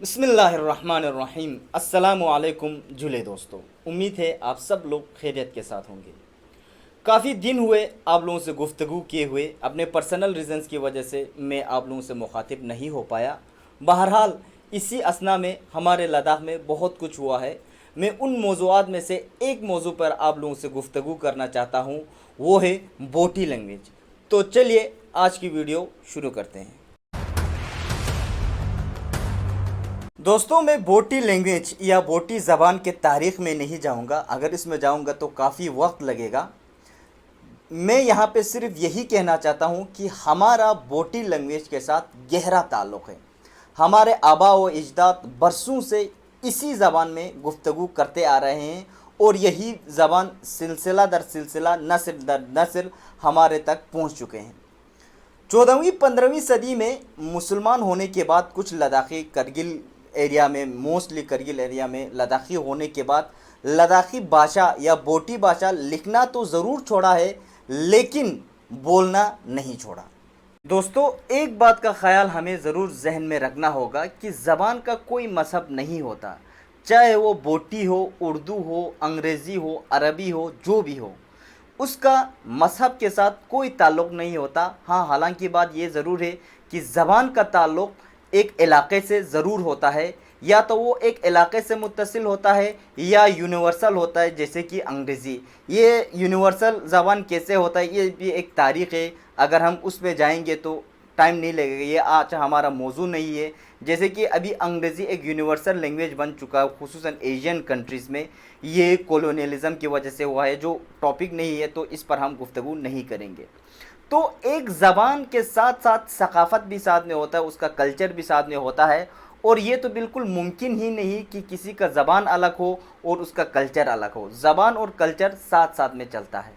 बिस्मिल्लाहिर्रहमानिर्रहीम। अस्सलामु अलैकुम जुले दोस्तों, उम्मीद है आप सब लोग खैरियत के साथ होंगे। काफ़ी दिन हुए आप लोगों से गुफ्तगू किए हुए, अपने पर्सनल रीज़न्स की वजह से मैं आप लोगों से मुखातिब नहीं हो पाया। बहरहाल इसी असना में हमारे लद्दाख में बहुत कुछ हुआ है। मैं उन मौज़ूआत में से एक मौजू पर आप लोगों से गुफ्तगू करना चाहता हूँ, वो है बोटी लैंग्वेज। तो चलिए आज की वीडियो शुरू करते हैं। दोस्तों, मैं बोटी लैंग्वेज या बोटी ज़बान के तारीख़ में नहीं जाऊंगा। अगर इसमें जाऊंगा तो काफ़ी वक्त लगेगा। मैं यहाँ पे सिर्फ यही कहना चाहता हूँ कि हमारा बोटी लैंग्वेज के साथ गहरा ताल्लुक़ है। हमारे आबा व अजदाद बरसों से इसी ज़बान में गुफ्तगू करते आ रहे हैं और यही ज़बान सिलसिला दर सिलसिला, नस्ल दर नस्ल हमारे तक पहुँच चुके हैं। 14वीं 15वीं सदी में मुसलमान होने के बाद कुछ लद्दाखी करगिल एरिया में, मोस्टली करगिल एरिया में लद्दाखी होने के बाद लद्दाखी भाषा या बोटी भाषा लिखना तो ज़रूर छोड़ा है, लेकिन बोलना नहीं छोड़ा। दोस्तों, एक बात का ख्याल हमें ज़रूर जहन में रखना होगा कि ज़बान का कोई मज़हब नहीं होता। चाहे वो बोटी हो, उर्दू हो, अंग्रेज़ी हो, अरबी हो, जो भी हो, उसका मज़हब के साथ कोई ताल्लुक़ नहीं होता। हाँ, हालांकि बात ये ज़रूर है कि ज़बान का ताल्लुक़ एक इलाके से ज़रूर होता है, या तो वो एक इलाके से मुत्तसिल होता है या यूनिवर्सल होता है, जैसे कि अंग्रेज़ी। ये यूनिवर्सल ज़बान कैसे होता है, ये भी एक तारीख़ है। अगर हम उस पे जाएंगे तो टाइम नहीं लगेगा, ये आज हमारा मौजू नहीं है। जैसे कि अभी अंग्रेज़ी एक यूनिवर्सल लैंग्वेज बन चुका है, खुसूसन एशियन कंट्रीज़ में। ये कॉलोनियलिज़म की वजह से हुआ है, जो टॉपिक नहीं है तो इस पर हम गुफ्तगू नहीं करेंगे। तो एक ज़बान के साथ साथ सकाफ़त भी साथ में होता है, उसका कल्चर भी साथ में होता है। और ये तो बिल्कुल मुमकिन ही नहीं कि किसी का ज़बान अलग हो और उसका कल्चर अलग हो। ज़बान और कल्चर साथ साथ में चलता है।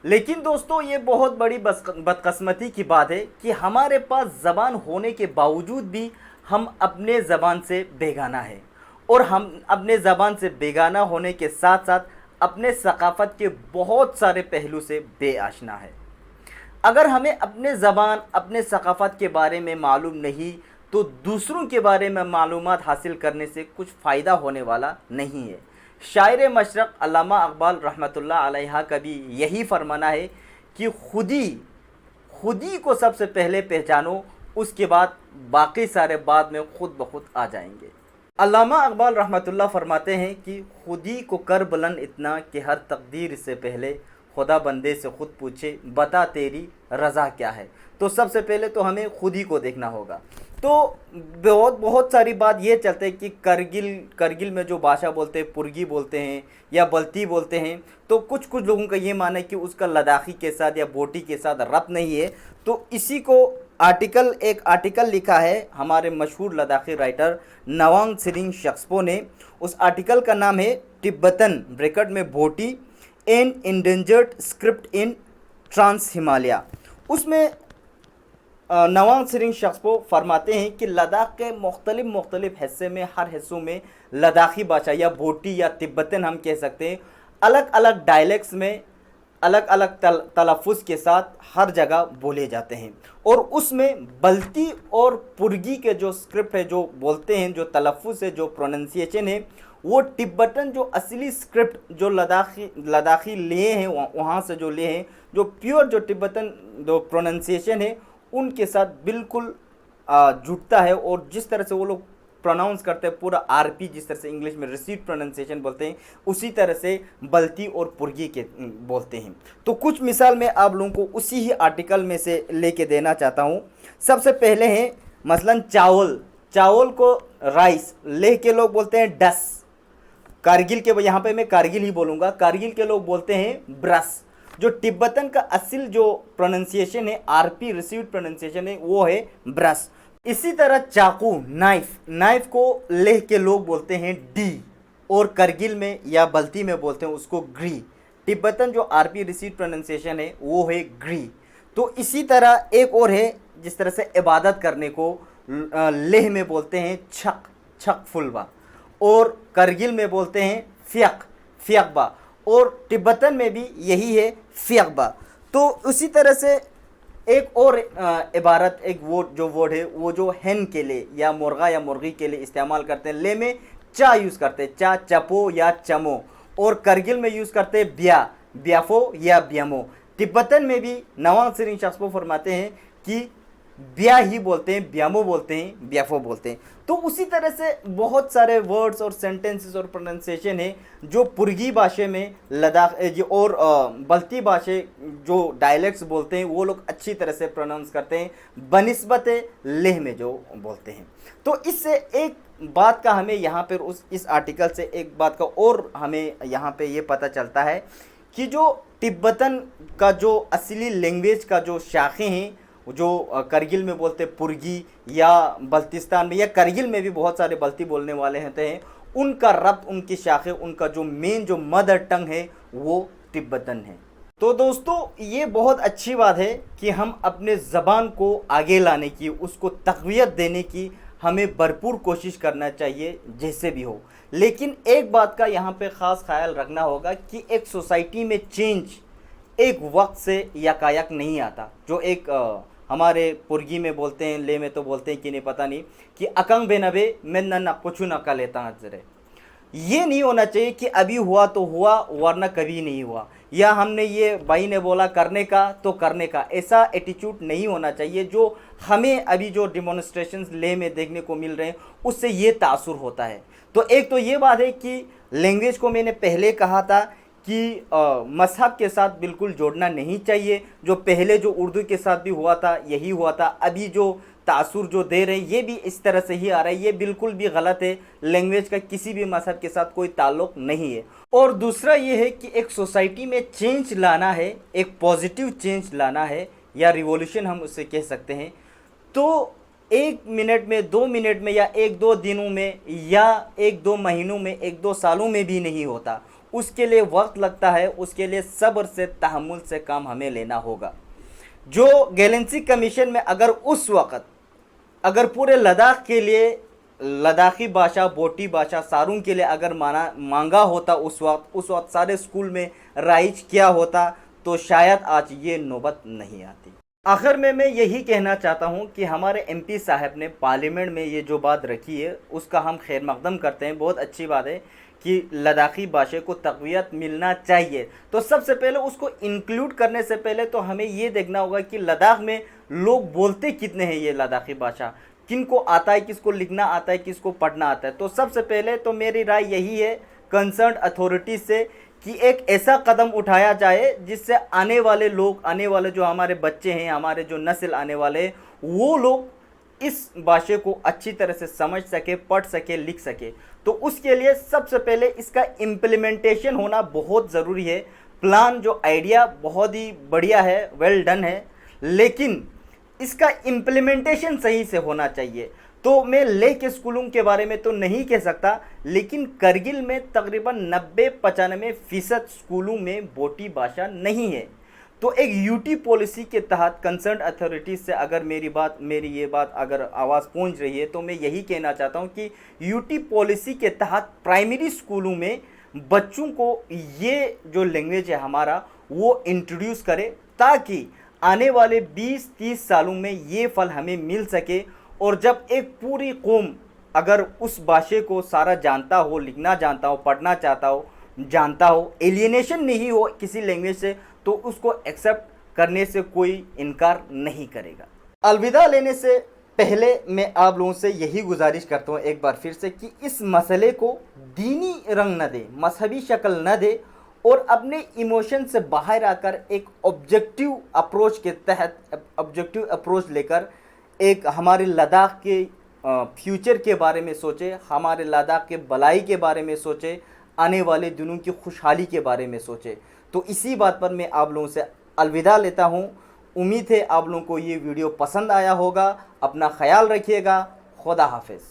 लेकिन दोस्तों, ये बहुत बड़ी बदकिस्मती की बात है कि हमारे पास ज़बान होने के बावजूद भी हम अपने ज़बान से बेगाना है, और हम अपने ज़बान से बेगाना होने के साथ साथ अपने सकाफ़त के बहुत सारे पहलू से बेआशना है। अगर हमें अपने ज़बान, अपने सकाफ़त के बारे में मालूम नहीं, तो दूसरों के बारे में मालूमात हासिल करने से कुछ फ़ायदा होने वाला नहीं है। शायर मशरक़ अल्लामा इक़बाल रहमतुल्लाह अलैहा का भी यही फरमाना है कि खुदी को सबसे पहले पहचानो, उसके बाद बाकी सारे बाद में खुद ब खुद आ जाएंगे। अल्लामा इक़बाल रहमतुल्लाह फरमाते हैं कि खुदी को कर बुलंद इतना कि हर तकदीर से पहले खुदा बंदे से ख़ुद पूछे बता तेरी रज़ा क्या है। तो सबसे पहले तो हमें खुद ही को देखना होगा। तो बहुत सारी बात ये चलते हैं कि करगिल में जो भाषा बोलते हैं, पुर्गी बोलते हैं या बल्ती बोलते हैं, तो कुछ लोगों का ये मानना है कि उसका लद्दाखी के साथ या बोटी के साथ रब्त नहीं है। तो इसी को एक आर्टिकल लिखा है हमारे मशहूर लद्दाखी राइटर नवांग सिरिंग शख्सपो ने। उस आर्टिकल का नाम है तिब्बतन ब्रैकेट में Bhoti an endangered script in trans Himalaya. उसमें नवांग सिरिंग शख्सपो फरमाते हैं कि लद्दाख के मुख्तलिफ हिस्से में, हर हिस्सों में लद्दाखी भाषा या बोटी या तिब्बतन हम कह सकते हैं, अलग अलग डायलेक्ट्स में अलग अलग तलफ़ुज़ के साथ हर जगह बोले जाते हैं। और उसमें बल्ती और पुर्गी के जो स्क्रिप्ट है, जो बोलते हैं, जो तलफ़ुज़ है, जो प्रोनंसिएशन है, वो तिब्बतन जो असली स्क्रिप्ट जो लद्दाखी लिए हैं, वहाँ से जो लिए हैं, जो प्योर जो तिब्बतन जो प्रोनंसिएशन है, उनके साथ बिल्कुल जुड़ता है। और जिस तरह से वो लोग प्रोनाउंस करते हैं, पूरा आरपी, जिस तरह से इंग्लिश में रिसीट प्रोनंसिएशन बोलते हैं, उसी तरह से बल्ती और पुर्गी के बोलते हैं। तो कुछ मिसाल मैं आप लोगों को उसी ही आर्टिकल में से लेके देना चाहता हूँ। सबसे पहले है मसलन चावल को राइस, लेह के लोग बोलते हैं डस। कारगिल के, यहाँ पे मैं कारगिल ही बोलूँगा, कारगिल के लोग बोलते हैं ब्रस। जो तिब्बतन का असल जो प्रोनंसिएशन है, आरपी रिसीव्ड प्रोनंसिएशन है, वो है ब्रस। इसी तरह चाकू, नाइफ को लेह के लोग बोलते हैं डी, और करगिल में या बल्ती में बोलते हैं उसको ग्री। तिब्बतन जो आरपी रिसीव्ड प्रोनंसिएशन है वो है ग्री। तो इसी तरह एक और है, जिस तरह से इबादत करने को लेह में बोलते हैं छक फुलबा, और करगिल में बोलते हैं फ़्यकबा, और तिब्बतन में भी यही है फ़्यकबा। तो उसी तरह से एक और इबारत, एक वो जो वर्ड है वो जो hen के लिए या मुर्गा या मुर्गी के लिए इस्तेमाल करते हैं, ले में चा यूज़ करते हैं, चा, चपो या चमो। और करगिल में यूज़ करते हैं ब्या, ब्याफो या ब्यामो। तिब्बतन में भी नवाब सिरिंग शख्सपो फरमाते हैं कि ब्या ही बोलते हैं, ब्यामो बोलते हैं, ब्याफो बोलते हैं। तो उसी तरह से बहुत सारे वर्ड्स और सेंटेंसेस और प्रोनाउंसिएशन है जो पुर्गी भाषा में लद्दाख और बल्ती भाषा जो डायलेक्ट्स बोलते हैं वो लोग अच्छी तरह से प्रोनाउंस करते हैं बनिस्बत लेह में जो बोलते हैं। तो इससे एक बात का हमें यहाँ पर इस आर्टिकल से एक बात का और हमें यहाँ पे ये पता चलता है कि जो तिब्बतन का जो असली लैंग्वेज का जो शाखें हैं जो करगिल में बोलते पुर्गी या बल्तिस्तान में या करगिल में भी बहुत सारे बल्ती बोलने वाले होते हैं, उनका रब्त, उनकी शाखें, उनका जो मेन जो मदर टंग है वो तिब्बतन है। तो दोस्तों ये बहुत अच्छी बात है कि हम अपने ज़बान को आगे लाने की, उसको तक़वियत देने की हमें भरपूर कोशिश करना चाहिए जैसे भी हो। लेकिन एक बात का यहाँ पे ख़ास ख्याल रखना होगा कि एक सोसाइटी में चेंज एक वक्त से यकायक नहीं आता। जो एक हमारे पुर्गी में बोलते हैं, ले में तो बोलते हैं कि नहीं पता नहीं, कि अकंग बेनबे मैं न कुछ न का लेता नजरे। ये नहीं होना चाहिए कि अभी हुआ तो हुआ वरना कभी नहीं हुआ, या हमने ये भाई ने बोला करने का तो करने का, ऐसा एटीट्यूड नहीं होना चाहिए जो हमें अभी जो डिमॉन्स्ट्रेशंस ले में देखने को मिल रहे हैं उससे ये तासुर होता है। तो एक तो ये बात है कि लैंग्वेज को मैंने पहले कहा था कि मज़हब के साथ बिल्कुल जोड़ना नहीं चाहिए। जो पहले जो उर्दू के साथ भी हुआ था यही हुआ था, अभी जो तासुर जो दे रहे हैं ये भी इस तरह से ही आ रहा है, ये बिल्कुल भी गलत है। लैंग्वेज का किसी भी मज़हब के साथ कोई ताल्लुक़ नहीं है। और दूसरा ये है कि एक सोसाइटी में चेंज लाना है, एक पॉजिटिव चेंज लाना है या रिवॉल्यूशन हम उसे कह सकते हैं, तो 1 मिनट में, 2 मिनट में या 1-2 दिनों में या 1-2 महीनों में, 1-2 सालों में भी नहीं होता। उसके लिए वक्त लगता है, उसके लिए सब्र से, तहम्मुल से काम हमें लेना होगा। जो गैलेंसी कमीशन में अगर उस वक़्त अगर पूरे लद्दाख के लिए लद्दाखी भाषा, बोटी भाषा, सारून के लिए अगर मांगा होता उस वक्त सारे स्कूल में राइज किया होता तो शायद आज ये नौबत नहीं आती। आखिर में मैं यही कहना चाहता हूँ कि हमारे MP साहब ने पार्लियामेंट में ये जो बात रखी है उसका हम खैर मकदम करते हैं। बहुत अच्छी बात है कि लद्दाखी भाषा को तक़वियत मिलना चाहिए। तो सबसे पहले उसको इंक्लूड करने से पहले तो हमें ये देखना होगा कि लद्दाख में लोग बोलते कितने हैं, ये लद्दाखी भाषा किनको आता है, किसको लिखना आता है, किसको पढ़ना आता है। तो सबसे पहले तो मेरी राय यही है कंसर्न अथॉरिटी से कि एक ऐसा कदम उठाया जाए जिससे आने वाले लोग, आने वाले जो हमारे बच्चे हैं, हमारे जो नस्ल आने वाले हैं, वो लोग इस भाषा को अच्छी तरह से समझ सके, पढ़ सके, लिख सके। तो उसके लिए सबसे पहले इसका इम्प्लीमेंटेशन होना बहुत ज़रूरी है। प्लान जो आइडिया बहुत ही बढ़िया है, वेल डन है, लेकिन इसका इम्प्लीमेंटेशन सही से होना चाहिए। तो मैं ले के स्कूलों के बारे में तो नहीं कह सकता, लेकिन करगिल में तकरीबन 90-95% स्कूलों में बोटी भाषा नहीं है। तो एक यूटी पॉलिसी के तहत कंसर्न अथॉरिटीज़ से अगर मेरी ये बात अगर आवाज़ पहुंच रही है तो मैं यही कहना चाहता हूं कि यूटी पॉलिसी के तहत प्राइमरी स्कूलों में बच्चों को ये जो लैंग्वेज है हमारा वो इंट्रोड्यूस करे, ताकि आने वाले 20-30 सालों में ये फल हमें मिल सके। और जब एक पूरी कौम अगर उस भाषा को सारा जानता हो, लिखना जानता हो, पढ़ना जानता हो, एलियनेशन नहीं हो किसी लैंग्वेज से, तो उसको एक्सेप्ट करने से कोई इनकार नहीं करेगा। अलविदा लेने से पहले मैं आप लोगों से यही गुजारिश करता हूँ एक बार फिर से कि इस मसले को दीनी रंग न दे, मजहबी शक्ल न दे, और अपने इमोशन से बाहर आकर एक ऑब्जेक्टिव अप्रोच के तहत, ऑब्जेक्टिव अप्रोच लेकर एक हमारे लद्दाख के फ्यूचर के बारे में सोचे, हमारे लद्दाख के भलाई के बारे में सोचे, आने वाले दिनों की खुशहाली के बारे में सोचे। तो इसी बात पर मैं आप लोगों से अलविदा लेता हूँ। उम्मीद है आप लोगों को ये वीडियो पसंद आया होगा। अपना ख्याल रखिएगा। खुदा हाफिज़।